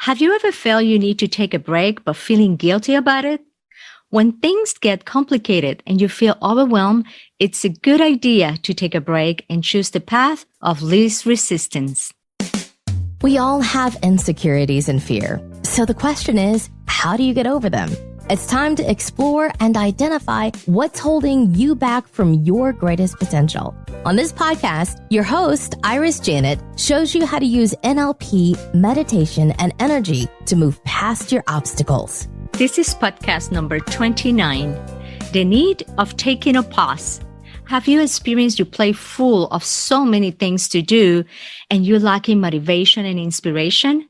Have you ever felt you need to take a break but feeling guilty about it? When things get complicated and you feel overwhelmed, it's a good idea to take a break and choose the path of least resistance. We all have insecurities and fear. So the question is, how do you get over them? It's time to explore and identify what's holding you back from your greatest potential. On this podcast, your host, Iris Janet, shows you how to use NLP, meditation, and energy to move past your obstacles. This is podcast number 29, The Need of Taking a Pause. Have you experienced your plate full of so many things to do and you're lacking motivation and inspiration?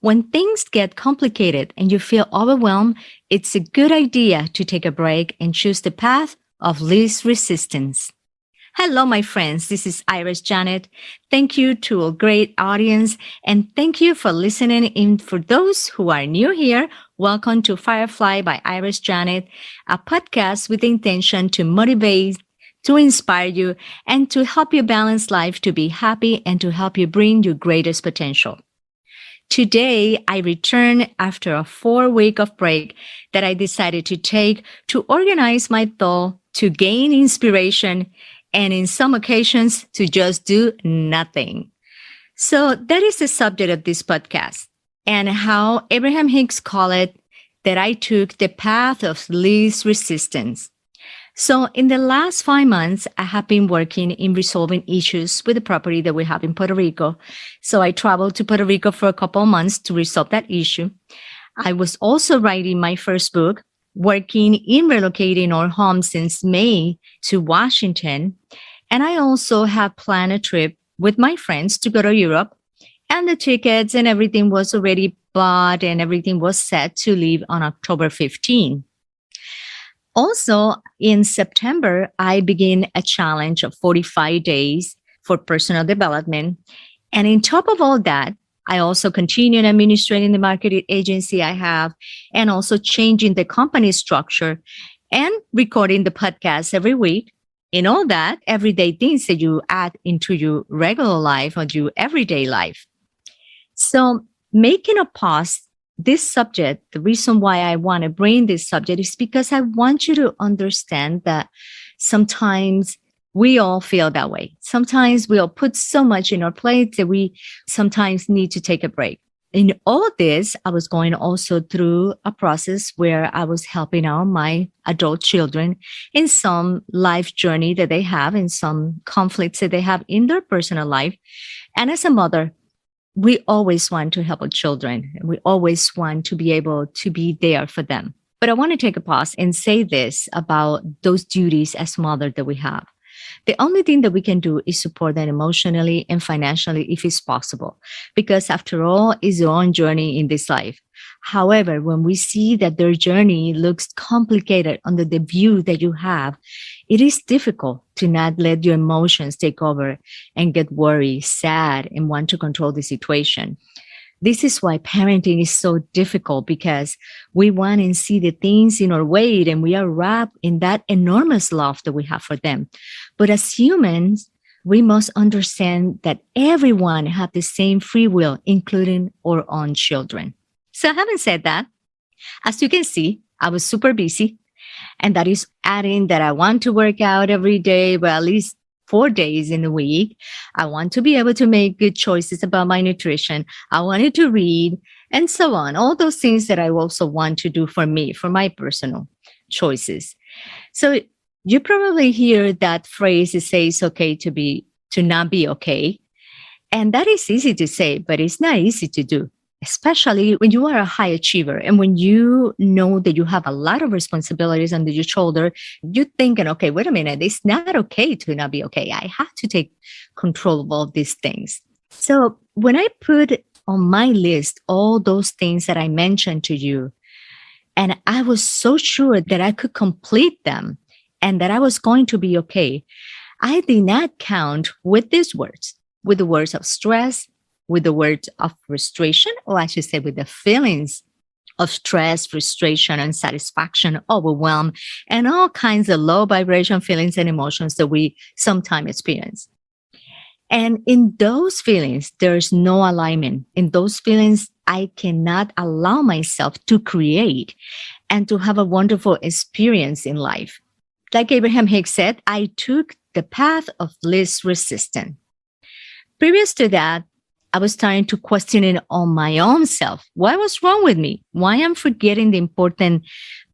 When things get complicated and you feel overwhelmed, it's a good idea to take a break and choose the path of least resistance. Hello, my friends. This is Iris Janet. Thank you to a great audience, and thank you for listening in. For those who are new here, welcome to Firefly by Iris Janet, a podcast with the intention to motivate, to inspire you, and to help you balance life to be happy and to help you bring your greatest potential. Today, I return after a 4-week of break that I decided to take to organize my thought, to gain inspiration, and in some occasions, to just do nothing. So that is the subject of this podcast, and how Abraham Hicks called it, that I took the path of least resistance. So in the last 5 months, I have been working in resolving issues with the property that we have in Puerto Rico. So I traveled to Puerto Rico for a couple of months to resolve that issue. I was also writing my first book, working in relocating our home since May to Washington. And I also have planned a trip with my friends to go to Europe. And the tickets and everything was already bought and everything was set to leave on October 15. Also, in September, I began a challenge of 45 days for personal development. And on top of all that, I also continued administrating the marketing agency I have and also changing the company structure and recording the podcast every week. In all that, everyday things that you add into your regular life or your everyday life. So making a pause, this subject, the reason why I want to bring this subject is because I want you to understand that sometimes we all feel that way. Sometimes we all put so much in our plate that we sometimes need to take a break. In all this, I was going also through a process where I was helping out my adult children in some life journey that they have, in some conflicts that they have in their personal life. And as a mother, we always want to help our children. We always want to be able to be there for them. But I want to take a pause and say this about those duties as mother that we have. The only thing that we can do is support them emotionally and financially if it's possible, because after all, it's their own journey in this life. However, when we see that their journey looks complicated under the view that you have, it is difficult to not let your emotions take over and get worried, sad, and want to control the situation. This is why parenting is so difficult, because we want and see the things in our way and we are wrapped in that enormous love that we have for them. But as humans, we must understand that everyone has the same free will, including our own children. So having said that, as you can see, I was super busy, and that is adding that I want to work out every day, well, at least 4 days in a week. I want to be able to make good choices about my nutrition. I wanted to read and so on. All those things that I also want to do for me, for my personal choices. So you probably hear that phrase, it says okay to not be okay. And that is easy to say, but it's not easy to do, especially when you are a high achiever and when you know that you have a lot of responsibilities under your shoulder. You're thinking, okay, wait a minute, it's not okay to not be okay. I have to take control of all these things. So when I put on my list all those things that I mentioned to you, and I was so sure that I could complete them and that I was going to be okay, I did not count with these words, with the words of stress, with the words of frustration, or I should say with the feelings of stress, frustration, unsatisfaction, overwhelm, and all kinds of low vibration feelings and emotions that we sometimes experience. And in those feelings, there's no alignment. In those feelings, I cannot allow myself to create and to have a wonderful experience in life. Like Abraham Hicks said, I took the path of least resistance. Previous to that, I was starting to question it on my own self. What was wrong with me? Why I'm forgetting the important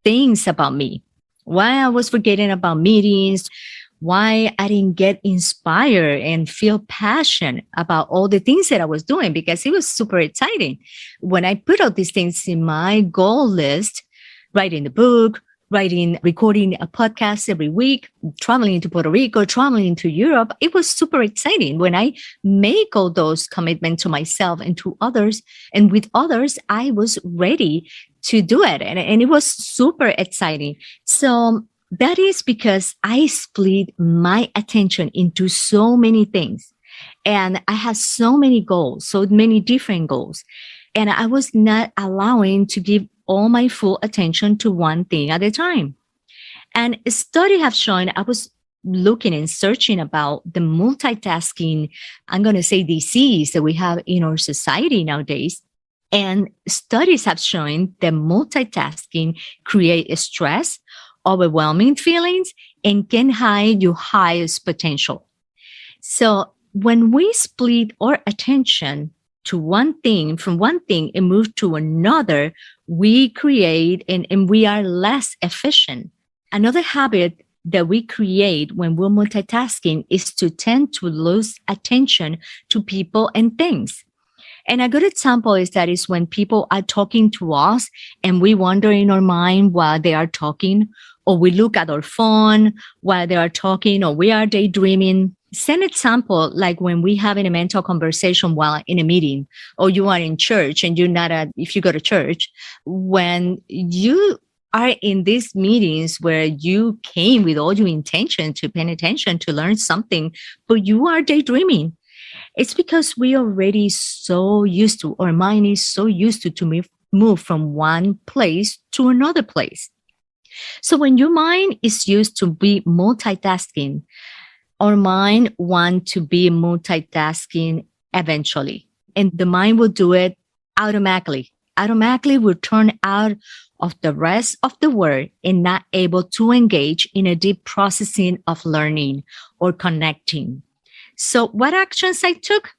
things about me? Why I was forgetting about meetings? Why I didn't get inspired and feel passion about all the things that I was doing, because it was super exciting. When I put all these things in my goal list, writing the book, recording a podcast every week, traveling to Puerto Rico, traveling to Europe, it was super exciting. When I make all those commitments to myself and to others, and with others, I was ready to do it. And it was super exciting. So that is because I split my attention into so many things. And I had so many goals, so many different goals. And I was not allowing to give all my full attention to one thing at a time. And a study have shown, I was looking and searching about the multitasking, I'm going to say disease that we have in our society nowadays. And studies have shown that multitasking creates stress, overwhelming feelings, and can hide your highest potential. So when we split our attention to one thing, from one thing and move to another, we create and we are less efficient. Another habit that we create when we're multitasking is to tend to lose attention to people and things. And a good example is when people are talking to us and we wander in our mind while they are talking, or we look at our phone while they are talking, or we are daydreaming. Same example, like when we have a mental conversation while in a meeting, or you are in church and if you go to church, when you are in these meetings where you came with all your intention to pay attention, to learn something, but you are daydreaming. It's because we already so used to, our mind is so used to move from one place to another place. So when your mind is used to be multitasking, our mind wants to be multitasking eventually. And the mind will do it automatically. Automatically will turn out of the rest of the world and not able to engage in a deep processing of learning or connecting. So what actions I took?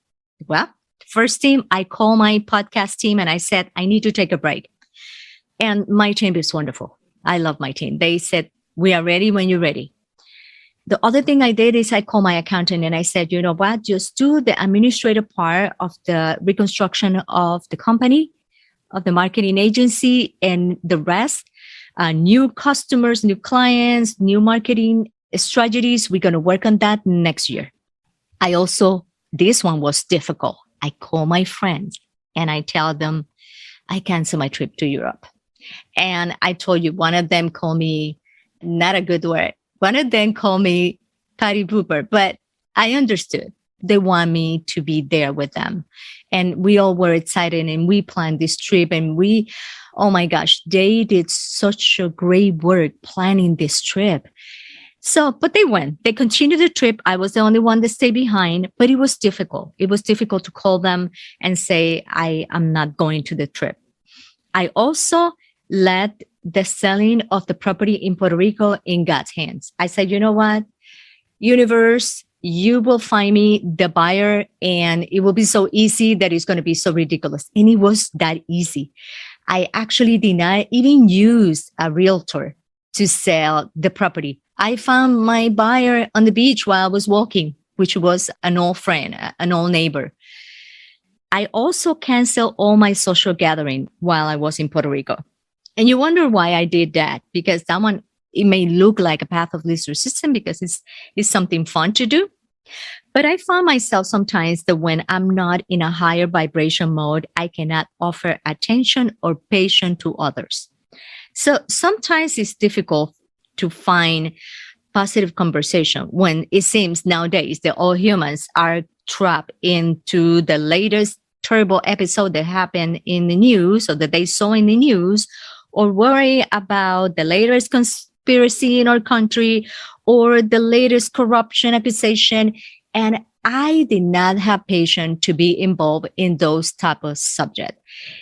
Well, first thing, I called my podcast team and I said, I need to take a break. And my team is wonderful. I love my team. They said, we are ready when you're ready. The other thing I did is I called my accountant and I said, you know what, just do the administrative part of the reconstruction of the company, of the marketing agency, and the rest, new customers, new clients, new marketing strategies. We're going to work on that next year. This one was difficult. I call my friends and I tell them I cancel my trip to Europe. And I told you, one of them called me, not a good word. One of them called me party pooper, but I understood. They want me to be there with them. And we all were excited and we planned this trip and oh my gosh, they did such a great work planning this trip. So, but they went. They continued the trip. I was the only one that stayed behind, but it was difficult. It was difficult to call them and say, I am not going to the trip. I also let the selling of the property in Puerto Rico in God's hands. I said, you know what, universe, you will find me the buyer and it will be so easy that it's going to be so ridiculous. And it was that easy. I actually did not even use a realtor to sell the property. I found my buyer on the beach while I was walking, which was an old friend, an old neighbor. I also canceled all my social gathering while I was in Puerto Rico. And you wonder why I did that, because it may look like a path of least resistance because it's something fun to do. But I found myself sometimes that when I'm not in a higher vibration mode, I cannot offer attention or patience to others. So sometimes it's difficult to find positive conversation when it seems nowadays that all humans are trapped into the latest terrible episode that happened in the news or that they saw in the news, or worry about the latest conspiracy in our country or the latest corruption accusation. And I did not have patience to be involved in those type of subjects.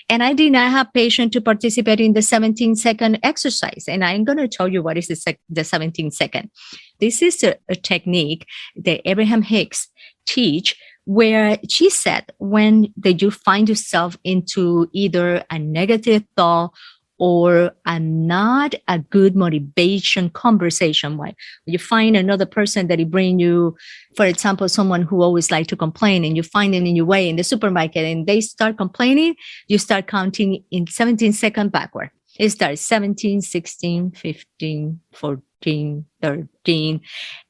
And I did not have patience to participate in the 17-second exercise. And I'm going to tell you what is the 17 second. This is a technique that Abraham Hicks teach, where she said when that you find yourself into either a negative thought or not a good motivation conversation, where you find another person that bring you, for example, someone who always like to complain, and you find them in your way in the supermarket and they start complaining, you start counting in 17 seconds backward. It starts 17, 16, 15, 14, 13.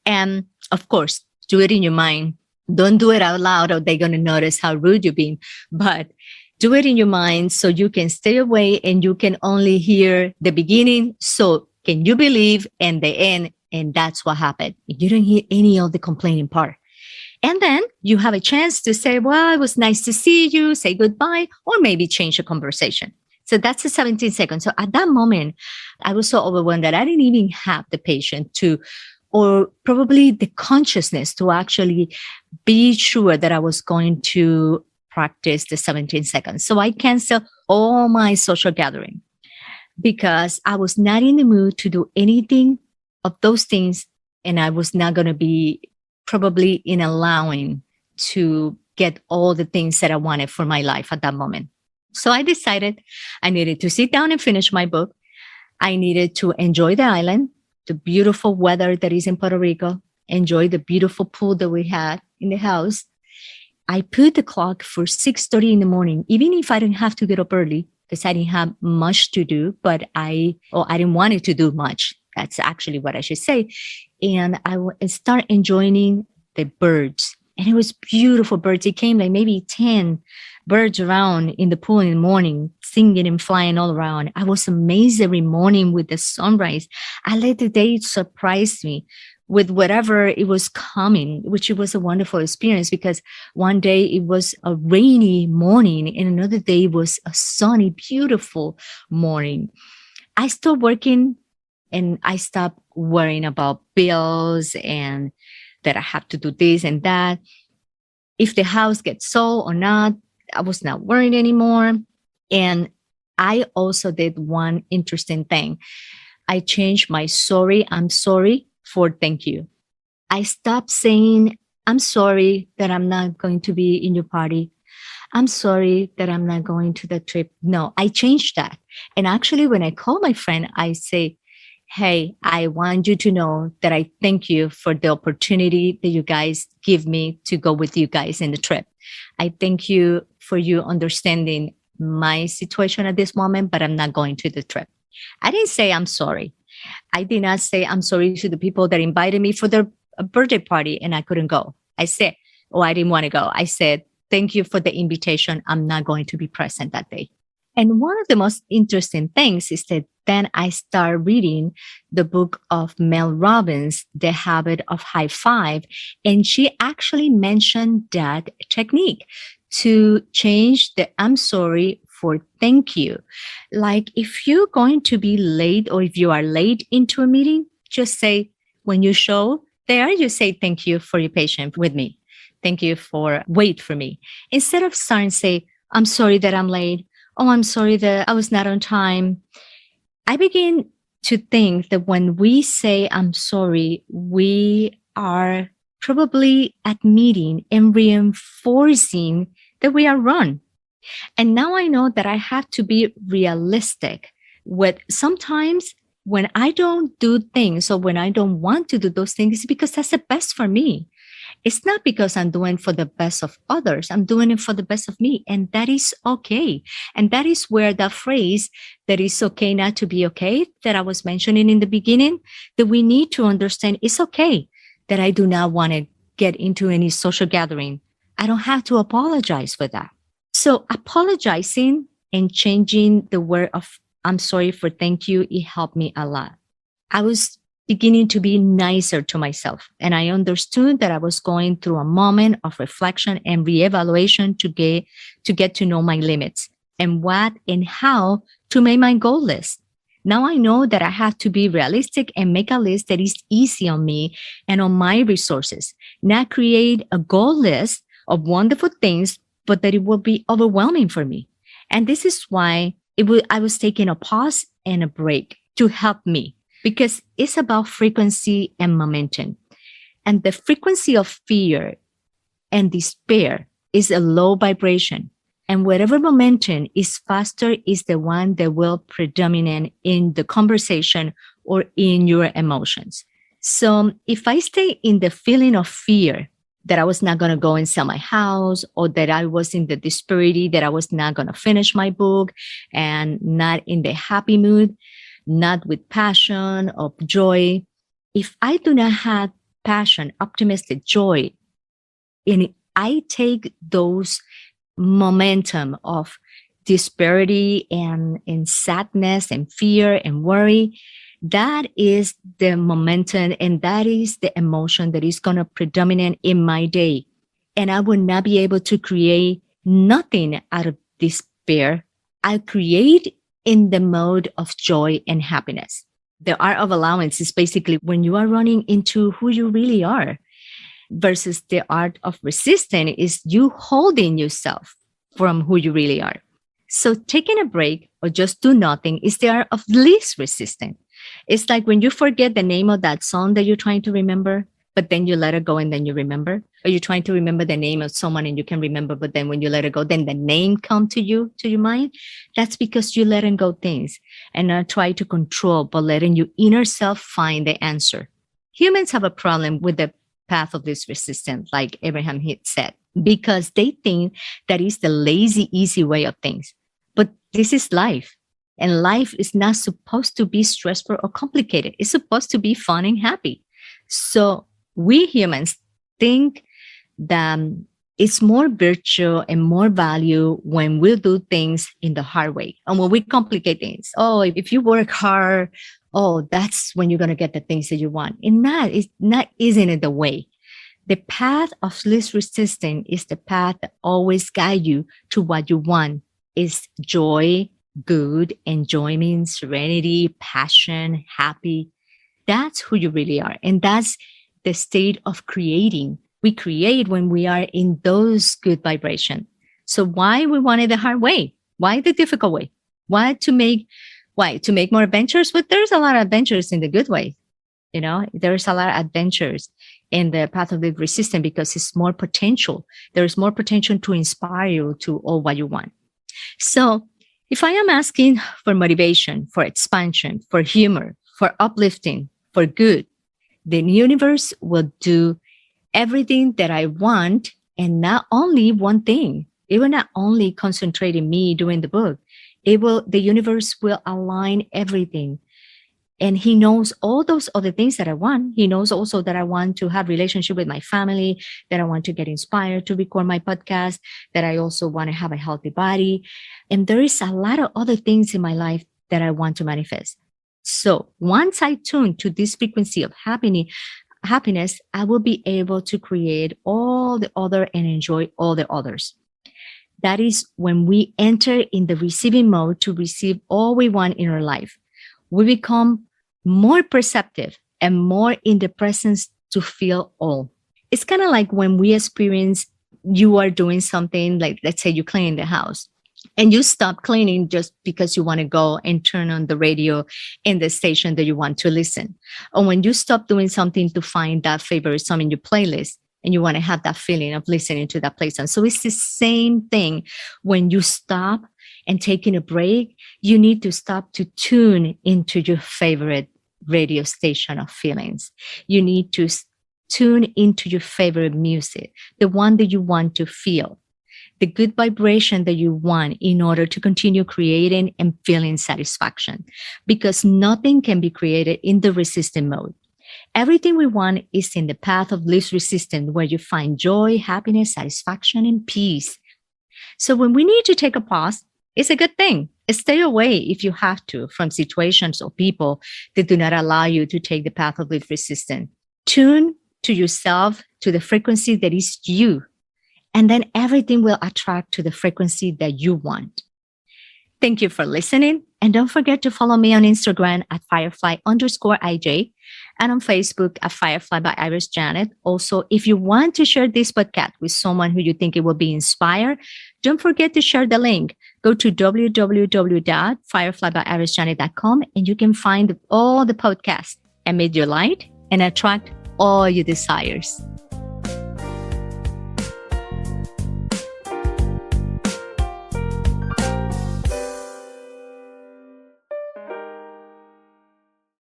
And of course, do it in your mind. Don't do it out loud or they're going to notice how rude you've been. But do it in your mind so you can stay away and you can only hear the beginning. So can you believe and the end? And that's what happened. You don't hear any of the complaining part. And then you have a chance to say, well, it was nice to see you, say goodbye, or maybe change the conversation. So that's the 17 seconds. So at that moment, I was so overwhelmed that I didn't even have the patience to, or probably the consciousness to actually be sure that I was going to practice the 17 seconds. So I canceled all my social gathering because I was not in the mood to do anything of those things. And I was not going to be probably in allowing to get all the things that I wanted for my life at that moment. So I decided I needed to sit down and finish my book. I needed to enjoy the island, the beautiful weather that is in Puerto Rico, enjoy the beautiful pool that we had in the house. I put the clock for 6:30 in the morning, even if I didn't have to get up early because I didn't have much to do, but I didn't want it to do much. That's actually what I should say. And I start enjoying the birds. And it was beautiful birds. It came like maybe 10 birds around in the pool in the morning, singing and flying all around. I was amazed every morning with the sunrise. I let the day surprise me with whatever it was coming, which it was a wonderful experience because one day it was a rainy morning and another day was a sunny, beautiful morning. I stopped working and I stopped worrying about bills and that I have to do this and that. If the house gets sold or not, I was not worried anymore. And I also did one interesting thing. I changed my sorry, I'm sorry for thank you. I stopped saying, I'm sorry that I'm not going to be in your party. I'm sorry that I'm not going to the trip. No, I changed that. And actually, when I call my friend, I say, hey, I want you to know that I thank you for the opportunity that you guys give me to go with you guys in the trip. I thank you for you understanding my situation at this moment, but I'm not going to the trip. I didn't say I'm sorry. I did not say I'm sorry to the people that invited me for their birthday party and I couldn't go. I said, oh, I didn't want to go. I said, thank you for the invitation. I'm not going to be present that day. And one of the most interesting things is that then I started reading the book of Mel Robbins, The Habit of High Five. And she actually mentioned that technique to change the I'm sorry for thank you. Like if you're going to be late or if you are late into a meeting, just say, when you show there, you say, thank you for your patience with me. Thank you for wait for me. Instead of starting to say, I'm sorry that I'm late. Oh, I'm sorry that I was not on time. I begin to think that when we say I'm sorry, we are probably admitting and reinforcing that we are wrong. And now I know that I have to be realistic with sometimes when I don't do things or when I don't want to do those things, it's because that's the best for me. It's not because I'm doing for the best of others. I'm doing it for the best of me. And that is okay. And that is where that phrase, that is okay not to be okay, that I was mentioning in the beginning, that we need to understand it's okay that I do not want to get into any social gathering. I don't have to apologize for that. So apologizing and changing the word of I'm sorry for thank you, it helped me a lot. I was beginning to be nicer to myself. And I understood that I was going through a moment of reflection and reevaluation to get to know my limits and what and how to make my goal list. Now I know that I have to be realistic and make a list that is easy on me and on my resources, not create a goal list of wonderful things, but that it will be overwhelming for me. And this is why I was taking a pause and a break to help me, because it's about frequency and momentum. And the frequency of fear and despair is a low vibration. And whatever momentum is faster is the one that will predominate in the conversation or in your emotions. So if I stay in the feeling of fear that I was not going to go and sell my house, or that I was in the disparity that I was not going to finish my book, and not in the happy mood, not with passion or joy, if I do not have passion, optimistic joy, and I take those momentum of disparity and sadness and fear and worry, that is the momentum and that is the emotion that is going to predominate in my day. And I will not be able to create nothing out of despair. I create in the mode of joy and happiness. The art of allowance is basically when you are running into who you really are, versus the art of resistance is you holding yourself from who you really are. So taking a break or just do nothing is the art of least resistance. It's like when you forget the name of that song that you're trying to remember, but then you let it go and then you remember. Or you're trying to remember the name of someone and you can remember, but then when you let it go, then the name come to you, to your mind. That's because you letting go things and not try to control, but letting your inner self find the answer. Humans have a problem with the path of this resistance, like Abraham Hicks said, because they think that is the lazy, easy way of things. But this is life. And life is not supposed to be stressful or complicated. It's supposed to be fun and happy. So we humans think that it's more virtue and more value when we do things in the hard way. And when we complicate things, oh, if you work hard, oh, that's when you're going to get the things that you want. And isn't it the way? The path of least resistance is the path that always guides you to what you want. Is joy, good, enjoyment, serenity, passion, happy. That's who you really are. And that's the state of creating. We create when we are in those good vibrations. So why we want it the hard way? Why the difficult way? Why to make more adventures? But there's a lot of adventures in the good way. You know, there's a lot of adventures in the path of the resistance because it's more potential. There's more potential to inspire you to all what you want. So if I am asking for motivation, for expansion, for humor, for uplifting, for good, the universe will do everything that I want, and not only one thing. It will not only concentrate in me doing the book. The universe will align everything. And he knows all those other things that I want. He knows also that I want to have relationship with my family, that I want to get inspired to record my podcast, that I also want to have a healthy body. And there is a lot of other things in my life that I want to manifest. So once I tune to this frequency of happiness, I will be able to create all the other and enjoy all the others. That is when we enter in the receiving mode to receive all we want in our life. We become more perceptive and more in the presence to feel all. It's kind of like when we experience you are doing something, like let's say you clean the house and you stop cleaning just because you want to go and turn on the radio in the station that you want to listen. Or when you stop doing something to find that favorite song in your playlist and you want to have that feeling of listening to that playlist. So it's the same thing when you stop and taking a break, you need to stop to tune into your favorite radio station of feelings. You need to tune into your favorite music, the one that you want to feel, the good vibration that you want in order to continue creating and feeling satisfaction. Because nothing can be created in the resistant mode. Everything we want is in the path of least resistance, where you find joy, happiness, satisfaction, and peace. So when we need to take a pause, it's a good thing. Stay away if you have to from situations or people that do not allow you to take the path of least resistance. Tune to yourself, to the frequency that is you, and then everything will attract to the frequency that you want. Thank you for listening. And don't forget to follow me on Instagram at Firefly_IJ and on Facebook at Firefly by Iris Janet. Also, if you want to share this podcast with someone who you think it will be inspired, don't forget to share the link. Go to www.fireflybyIrisJanet.com and you can find all the podcasts. Emit your light and attract all your desires.